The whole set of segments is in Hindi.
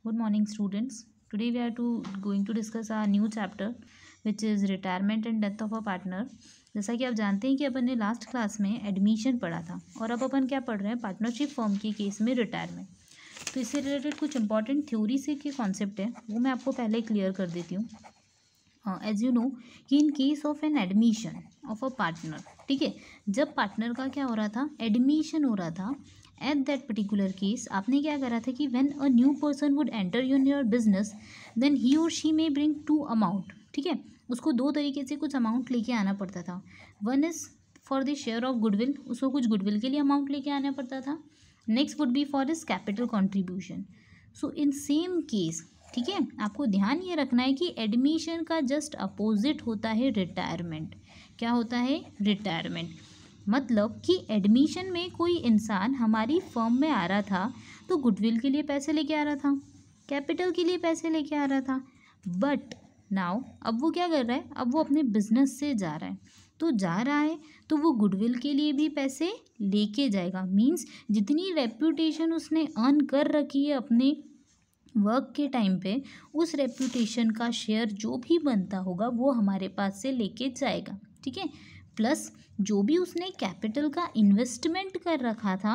Good morning, students. Today we are going to discuss our new chapter, which is retirement and death of a partner. जैसा कि आप जानते हैं कि अपन ने लास्ट क्लास में एडमिशन पढ़ा था और अब अपन क्या पढ़ रहे हैं, पार्टनरशिप फर्म के केस में रिटायरमेंट। तो इससे रिलेटेड कुछ इंपॉर्टेंट थ्योरी से के कॉन्सेप्ट है, वो मैं आपको पहले क्लियर कर देती हूँ। एज यू नो कि in case of an admission of a partner, ठीक है, जब पार्टनर का क्या हो रहा था, एडमिशन हो रहा था, एट दैट पर्टिकुलर केस आपने क्या करा था कि when a new person would enter in your business then he और she may bring to amount, ठीक है, उसको दो तरीके से कुछ अमाउंट लेके आना पड़ता था। One is for the share of goodwill, उसको कुछ गुडविल के लिए अमाउंट लेके आना पड़ता था। Next would be for is capital contribution. So in same case, ठीक है, आपको ध्यान ये रखना है कि एडमिशन का जस्ट अपोजिट होता है रिटायरमेंट। क्या होता है? रिटायरमेंट। मतलब कि एडमिशन में कोई इंसान हमारी फर्म में आ रहा था तो गुडविल के लिए पैसे लेके आ रहा था, कैपिटल के लिए पैसे लेके आ रहा था, बट नाउ अब वो क्या कर रहा है, अब वो अपने बिजनेस से जा रहा है, तो जा रहा है तो वो गुडविल के लिए भी पैसे लेके जाएगा। मीन्स जितनी रेप्यूटेशन उसने अर्न कर रखी है अपने वर्क के टाइम पे, उस रेप्यूटेशन का शेयर जो भी बनता होगा वो हमारे पास से लेके जाएगा, ठीक है। प्लस जो भी उसने कैपिटल का इन्वेस्टमेंट कर रखा था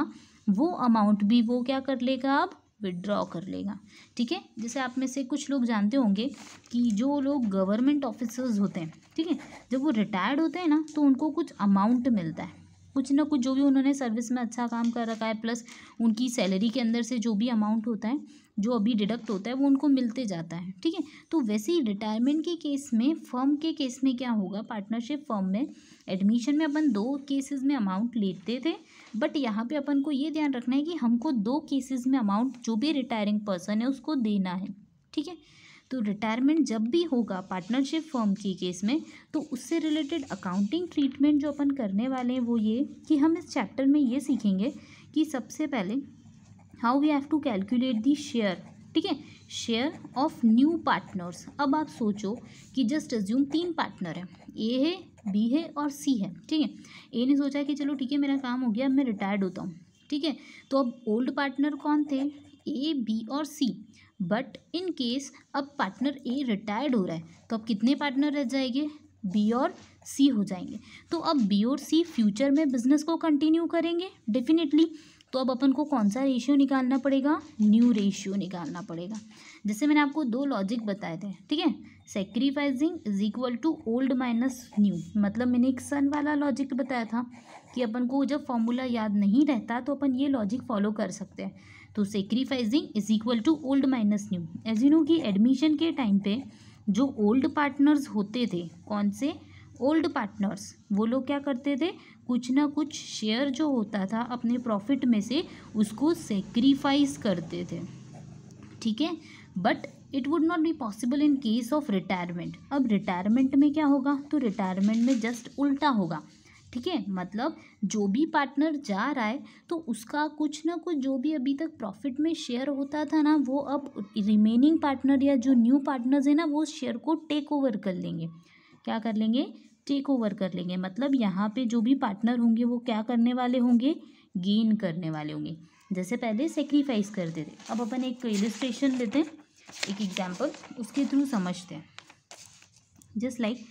वो अमाउंट भी वो क्या कर लेगा, अब विड्रॉ कर लेगा, ठीक है। जैसे आप में से कुछ लोग जानते होंगे कि जो लोग गवर्नमेंट ऑफिसर्स होते हैं, ठीक है, जब वो रिटायर्ड होते हैं ना तो उनको कुछ अमाउंट मिलता है, कुछ ना कुछ, जो भी उन्होंने सर्विस में अच्छा काम कर रखा है, प्लस उनकी सैलरी के अंदर से जो भी अमाउंट होता है, जो अभी डिडक्ट होता है, वो उनको मिलते जाता है, ठीक है। तो वैसे ही रिटायरमेंट के केस में, फर्म के केस में क्या होगा, पार्टनरशिप फर्म में एडमिशन में अपन दो केसेस में अमाउंट लेते थे, बट यहाँ पे अपन को ये ध्यान रखना है कि हमको दो केसेस में अमाउंट जो भी रिटायरिंग पर्सन है उसको देना है, ठीक है। तो रिटायरमेंट जब भी होगा पार्टनरशिप फर्म के केस में, तो उससे रिलेटेड अकाउंटिंग ट्रीटमेंट जो अपन करने वाले हैं वो ये कि हम इस चैप्टर में ये सीखेंगे कि सबसे पहले how we have to calculate the share, ठीक है, शेयर ऑफ न्यू पार्टनर्स। अब आप सोचो कि जस्ट अज्यूम तीन पार्टनर हैं, ए है, बी है और सी है, ठीक है। ए ने सोचा कि चलो ठीक है मेरा काम हो गया, अब मैं रिटायर्ड होता हूँ, ठीक है। तो अब ओल्ड पार्टनर कौन थे, ए, बी और सी। बट इन केस अब पार्टनर ए रिटायर्ड हो रहा है तो अब कितने पार्टनर रह जाएंगे, बी और सी हो जाएंगे। तो अब बी और सी फ्यूचर में बिजनेस को कंटिन्यू करेंगे डेफिनेटली। तो अब अपन को कौन सा रेशियो निकालना पड़ेगा, न्यू रेशियो निकालना पड़ेगा। जैसे मैंने आपको दो लॉजिक बताए थे, ठीक है, sacrificing is equal to old minus new. मतलब मैंने एक सन वाला लॉजिक बताया था कि अपन को जब फॉर्मूला याद नहीं रहता तो अपन ये लॉजिक फॉलो कर सकते हैं। तो sacrificing is equal to old minus new. As you know कि एडमिशन के टाइम पे जो ओल्ड पार्टनर्स होते थे, कौन से ओल्ड पार्टनर्स, वो लोग क्या करते थे, कुछ ना कुछ शेयर जो होता था अपने प्रॉफिट में से उसको सेक्रीफाइस करते थे, ठीक है। But it would not be possible in case of retirement. अब रिटायरमेंट में क्या होगा, तो रिटायरमेंट में जस्ट उल्टा होगा, ठीक है। मतलब जो भी पार्टनर जा रहा है तो उसका कुछ ना कुछ जो भी अभी तक प्रॉफिट में शेयर होता था ना, वो अब रिमेनिंग पार्टनर या जो न्यू पार्टनर्स है ना, वो शेयर को टेक ओवर कर लेंगे। क्या कर लेंगे, टेक ओवर कर लेंगे। मतलब यहाँ पे जो भी पार्टनर होंगे वो क्या करने वाले होंगे, गेन करने वाले होंगे। जैसे पहले सेक्रीफाइस करते थे, अब अपन एक इलिस्ट्रेशन लेते हैं, एक एग्जांपल, उसके थ्रू समझते हैं। जस्ट लाइक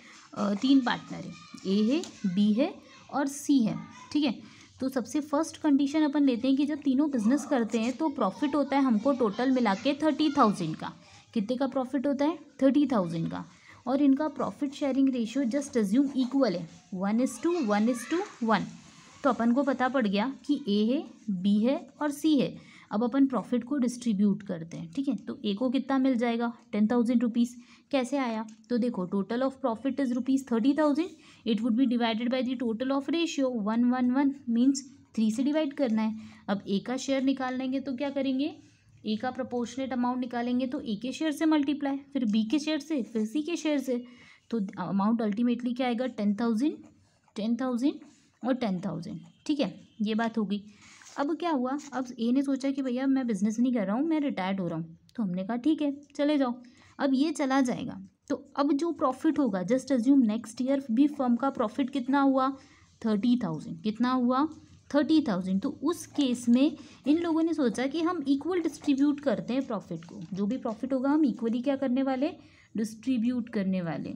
तीन पार्टनर है, ए है, बी है और सी है, ठीक है। तो सबसे फर्स्ट कंडीशन अपन लेते हैं कि जब तीनों बिजनेस करते हैं तो प्रॉफिट होता है हमको टोटल मिला के 30,000 का। कितने का प्रॉफिट होता है, 30,000 का। और इनका profit sharing ratio just assume equal है, 1:1:1। तो अपन को पता पड़ गया कि ए है, बी है और सी है। अब अपन प्रॉफिट को डिस्ट्रीब्यूट करते हैं, ठीक है। तो ए को कितना मिल जाएगा, 10,000 रुपीज़। कैसे आया, तो देखो total of profit is ₹30,000, it would be divided by the total of ratio 1:1:1, means 3 से डिवाइड करना है। अब ए का शेयर निकालेंगे तो क्या करेंगे, ए का प्रोपोर्शनेट अमाउंट निकालेंगे तो ए के शेयर से मल्टीप्लाई, फिर बी के शेयर से, फिर सी के शेयर से। तो अमाउंट अल्टीमेटली क्या आएगा, 10,000, 10,000 और 10,000, ठीक है। ये बात होगी। अब क्या हुआ, अब ए ने सोचा कि भैया मैं बिजनेस नहीं कर रहा हूँ, मैं रिटायर्ड हो रहा हूँ। तो हमने कहा ठीक है चले जाओ। अब ये चला जाएगा तो अब जो प्रॉफिट होगा, जस्ट अज्यूम नेक्स्ट ईयर भी फर्म का प्रॉफिट कितना हुआ, 30,000। कितना हुआ, 30,000। तो उस केस में इन लोगों ने सोचा कि हम इक्वल डिस्ट्रीब्यूट करते हैं प्रॉफिट को, जो भी प्रॉफिट होगा हम इक्वली क्या करने वाले, डिस्ट्रीब्यूट करने वाले।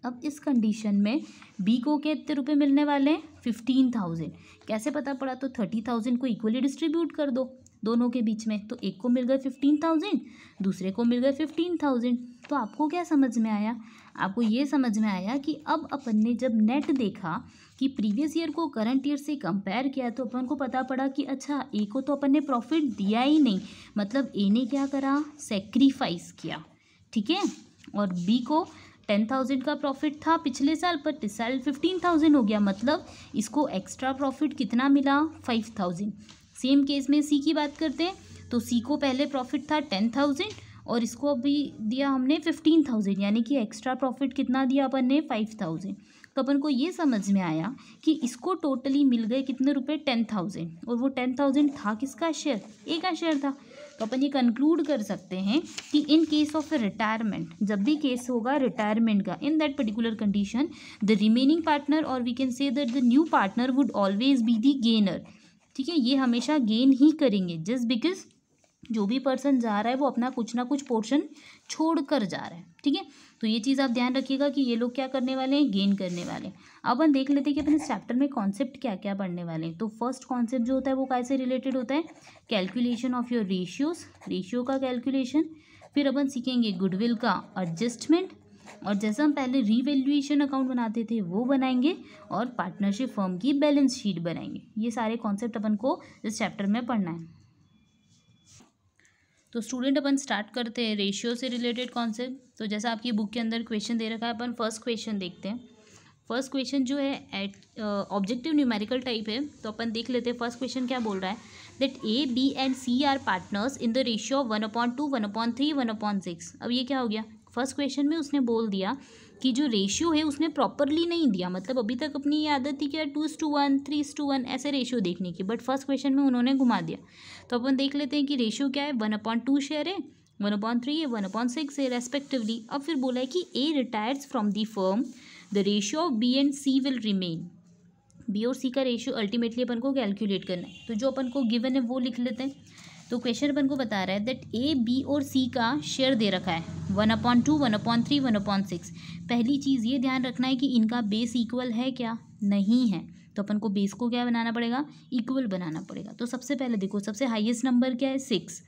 अब इस कंडीशन में बी को कितने रुपए मिलने वाले हैं, 15,000। कैसे पता पड़ा, तो 30,000 को इक्वली डिस्ट्रीब्यूट कर दो दोनों के बीच में, तो एक को मिल गए 15,000, दूसरे को मिल गए 15,000। तो आपको क्या समझ में आया, आपको ये समझ में आया कि अब अपन ने जब नेट देखा कि प्रीवियस ईयर को करंट ईयर से कंपेयर किया तो अपन को पता पड़ा कि अच्छा ए को तो अपन ने प्रॉफिट दिया ही नहीं, मतलब ए ने क्या करा, सेक्रीफाइस किया, ठीक है। और बी को 10,000 का प्रॉफिट था पिछले साल, पर इस साल 15,000 हो गया, मतलब इसको एक्स्ट्रा प्रॉफिट कितना मिला, 5,000। सेम केस में सी की बात करते हैं, तो सी को पहले प्रॉफिट था 10,000 और इसको अभी दिया हमने 15,000, यानी कि एक्स्ट्रा प्रॉफिट कितना दिया अपन ने, 5,000। तो अपन को ये समझ में आया कि इसको टोटली मिल गए कितने रुपए, 10,000, और वो 10,000 था किसका शेयर, ए का शेयर था। तो अपन ये कंक्लूड कर सकते हैं कि इन केस ऑफ रिटायरमेंट, जब भी केस होगा रिटायरमेंट का, in that particular condition the remaining partner और we can say that the new partner would always be the gainer, ठीक है। ये हमेशा गेन ही करेंगे, जस्ट बिकॉज जो भी पर्सन जा रहा है वो अपना कुछ ना कुछ पोर्शन छोड़ कर जा रहा है, ठीक है। तो ये चीज़ आप ध्यान रखिएगा कि ये लोग क्या करने वाले हैं, गेन करने वाले हैं। अब अपन देख लेते हैं कि अपन इस चैप्टर में कॉन्सेप्ट क्या क्या पढ़ने वाले हैं। तो फर्स्ट कॉन्सेप्ट जो होता है वो कैसे रिलेटेड होता है, calculation of your ratios, ratio का कैलकुलेशन। फिर अपन सीखेंगे गुडविल का एडजस्टमेंट, और जैसा हम पहले रीवैल्यूएशन अकाउंट बनाते थे वो बनाएंगे, और पार्टनरशिप फर्म की बैलेंस शीट बनाएंगे। ये सारे कॉन्सेप्ट अपन को इस चैप्टर में पढ़ना है। तो स्टूडेंट अपन स्टार्ट करते हैं रेशियो से रिलेटेड कॉन्सेप्ट। तो जैसा आपकी बुक के अंदर क्वेश्चन दे रखा है, अपन फर्स्ट क्वेश्चन देखते हैं। फर्स्ट क्वेश्चन जो है ऑब्जेक्टिव न्यूमेरिकल टाइप है, तो अपन देख लेते हैं फर्स्ट क्वेश्चन क्या बोल रहा है, that A B and C are partners in the ratio of 1/2, 1/3, 1/6। अब ये क्या हो गया, फर्स्ट क्वेश्चन में उसने बोल दिया कि जो रेशियो है उसने प्रॉपरली नहीं दिया, मतलब अभी तक अपनी ये आदत थी कि 2:1, 3:1 ऐसे रेशियो देखने की, बट फर्स्ट क्वेश्चन में उन्होंने घुमा दिया। तो अपन देख लेते हैं कि रेशियो क्या है, 1/2 शेयर है, 1/3 है, 1/6 है रेस्पेक्टिवली। अब फिर बोला है कि A retires from the firm, the ratio of B and C will remain. B और सी का रेशियो अल्टीमेटली अपन को कैलकुलेट करना है, तो जो अपन को गिवन है वो लिख लेते हैं। तो क्वेश्चन अपन को बता रहा है दैट ए बी और सी का शेयर दे रखा है 1/2, 1/3, 1/6। पहली चीज़ ये ध्यान रखना है कि इनका बेस इक्वल है क्या, नहीं है, तो अपन को बेस को क्या बनाना पड़ेगा, इक्वल बनाना पड़ेगा। तो सबसे पहले देखो सबसे हाईएस्ट नंबर क्या है, 6।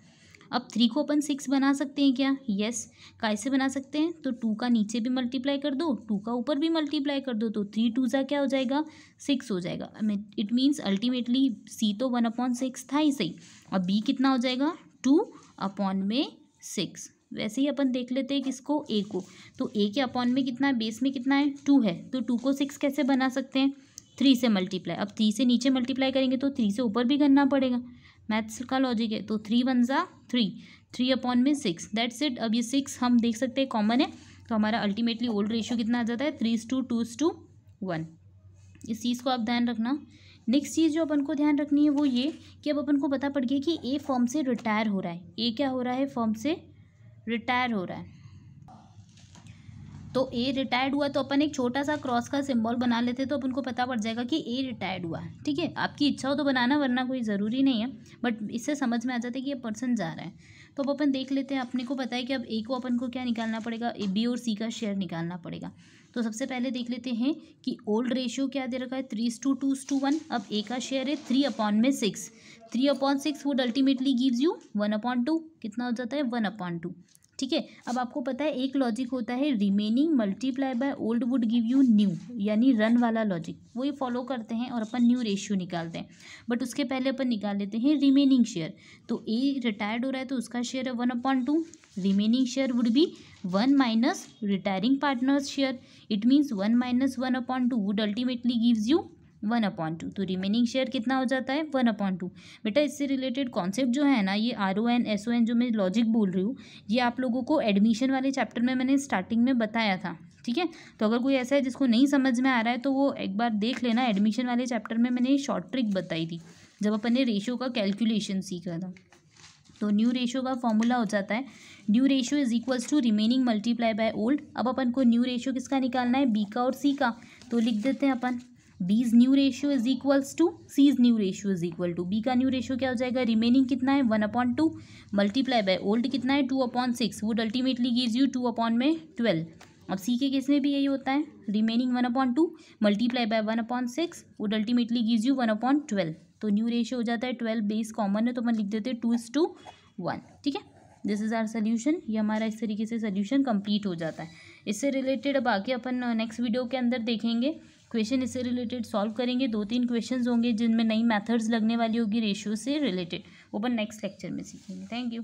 अब 3 को अपन 6 बना सकते हैं क्या, यस। कैसे बना सकते हैं, तो 2 का नीचे भी मल्टीप्लाई कर दो, 2 का ऊपर भी मल्टीप्लाई कर दो, तो 3 2 ज़ा क्या हो जाएगा, 6 हो जाएगा। इट मीन्स अल्टीमेटली सी तो 1/6 था ही सही, अब बी कितना हो जाएगा, 2/6। वैसे ही अपन देख लेते हैं किसको, ए को, तो ए के अपॉन में कितना है, बेस में कितना है, 2 है, तो 2 को 6 कैसे बना सकते हैं, 3 से मल्टीप्लाई। अब 3 से नीचे मल्टीप्लाई करेंगे तो 3 से ऊपर भी करना पड़ेगा, मैथ्स का लॉजिक है। तो 3 1 ज़ा 3, 3/6, दैट्स इट। अब ये 6 हम देख सकते हैं कॉमन है, तो हमारा अल्टीमेटली ओल्ड रेशियो कितना आ जाता है, 3:2:1। इस चीज़ को आप ध्यान रखना। नेक्स्ट चीज़ जो अपन को ध्यान रखनी है वो ये कि अब अपन को पता पड़ गया कि ए फर्म से रिटायर हो रहा है, ए क्या हो रहा है, फर्म से रिटायर हो रहा है। तो ए रिटायर्ड हुआ तो अपन एक छोटा सा क्रॉस का सिंबल बना लेते, तो अपन को पता पड़ जाएगा कि ए रिटायर्ड हुआ है, ठीक है। आपकी इच्छा हो तो बनाना, वरना कोई ज़रूरी नहीं है, बट इससे समझ में आ जाता है कि ये पर्सन जा रहा है। तो अब अपन देख लेते हैं, अपने को पता है कि अब ए को अपन को क्या निकालना पड़ेगा, ए बी और सी का शेयर निकालना पड़ेगा। तो सबसे पहले देख लेते हैं कि ओल्ड रेशियो क्या दे रखा है, 3:2:1। अब ए का शेयर है 3/6, 3/6 वुड अल्टीमेटली गिव्स यू 1/2, कितना हो जाता है, 1/2, ठीक है। अब आपको पता है एक लॉजिक होता है remaining multiply by old would give you new, यानी रन वाला लॉजिक, वो ये फॉलो करते हैं और अपन न्यू रेशियो निकालते हैं। बट उसके पहले अपन निकाल लेते हैं रिमेनिंग शेयर। तो ए रिटायर्ड हो रहा है तो उसका शेयर है 1/2, remaining share would be 1 minus retiring partners share, it means 1 - 1/2 would ultimately gives you 1/2। तो रिमेनिंग शेयर कितना हो जाता है, 1/2। बेटा इससे रिलेटेड कॉन्सेप्ट जो है ना, ये RON SON जो मैं लॉजिक बोल रही हूँ, ये आप लोगों को एडमिशन वाले चैप्टर में मैंने स्टार्टिंग में बताया था, ठीक है। तो अगर कोई ऐसा है जिसको नहीं समझ में आ रहा है तो वो एक बार देख लेना, एडमिशन वाले चैप्टर में मैंने शॉर्ट ट्रिक बताई थी जब अपन ने रेशियो का कैलकुलेशन सीखा था। तो न्यू रेशियो का फॉर्मूला हो जाता है, new ratio is equals to remaining multiply by old. अब अपन को न्यू रेशियो किसका निकालना है, बी का और सी का, तो लिख देते हैं अपन B's new ratio is equals to C's new ratio is equal to, B का न्यू रेशियो क्या हो जाएगा, रिमेनिंग कितना है 1/2 मल्टीप्लाई बाय ओल्ड कितना है 2/6 वुड अल्टीमेटली गिव्स यू 2/12। अब सी के केस में भी यही होता है, remaining 1/2 multiply by 1/6 would ultimately gives you 1/12। तो न्यू रेशियो हो जाता है 12, बेस कॉमन है तो अपन लिख देते हैं 2:1। ठीक है, दिस इज आवर सोल्यूशन। ये हमारा इस तरीके से सोल्यूशन कंप्लीट हो जाता है। इससे रिलेटेड अब आगे अपन नेक्स्ट वीडियो के अंदर देखेंगे क्वेश्चन, इससे रिलेटेड सॉल्व करेंगे। 2-3 क्वेश्चंस होंगे जिनमें नई मेथड्स लगने वाली होगी रेशियो से रिलेटेड, वो अपन नेक्स्ट लेक्चर में सीखेंगे। Thank you.